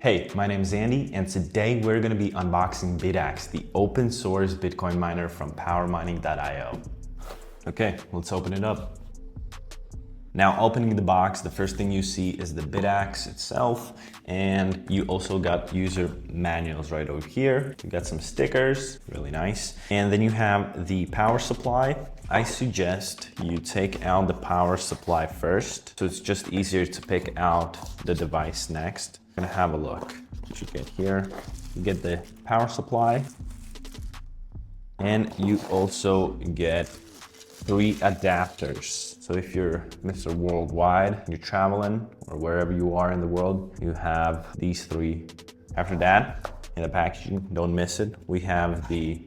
Hey, my name is Andy, and today we're going to be unboxing Bitaxe, the open source Bitcoin miner from powermining.io. Okay, let's open it up. Now, opening the box, the first thing you see is the Bitaxe itself, and you also got user manuals right over here. You got some stickers, really nice. And then you have the power supply. I suggest you take out the power supply first, so it's just easier to pick out the device next. I'm gonna have a look. What you get here, you get the power supply, and you also get 3 adapters. So if you're Mr. Worldwide, you're traveling or wherever you are in the world, you have these 3. After that, in the packaging, don't miss it, we have the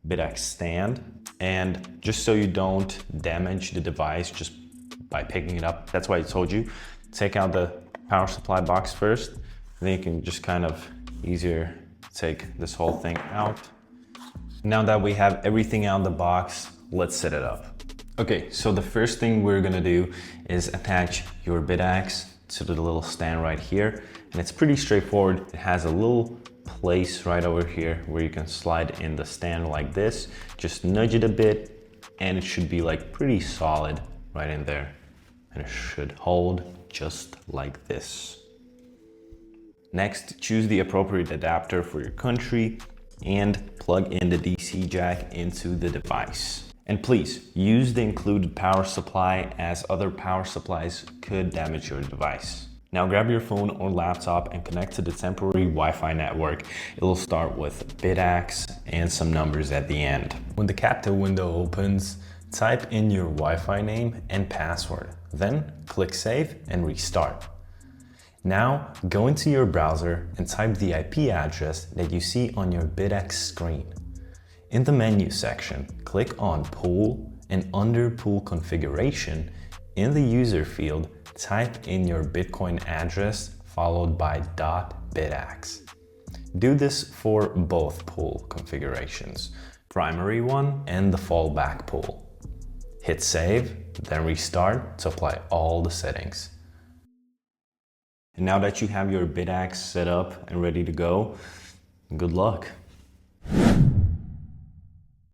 Bitaxe stand. And just so you don't damage the device just by picking it up, that's why I told you, take out the power supply box first, and then you can just kind of easier take this whole thing out. Now that we have everything out of the box, let's set it up. Okay, so the first thing we're gonna do is attach your Bitaxe to the little stand right here. And it's pretty straightforward. It has a little place right over here where you can slide in the stand like this. Just nudge it a bit and it should be like pretty solid right in there. And it should hold just like this. Next, choose the appropriate adapter for your country and plug in the DC jack into the device. And please use the included power supply, as other power supplies could damage your device. Now grab your phone or laptop and connect to the temporary Wi-Fi network. It'll start with Bitaxe and some numbers at the end. When the captive window opens, type in your Wi-Fi name and password. Then click Save and restart. Now go into your browser and type the IP address that you see on your Bitaxe screen. In the menu section, click on Pool, and under Pool Configuration, in the user field, type in your Bitcoin address followed by .bitaxe. Do this for both pool configurations, primary one and the fallback pool. Hit save, then restart to apply all the settings. And now that you have your Bitaxe set up and ready to go, good luck.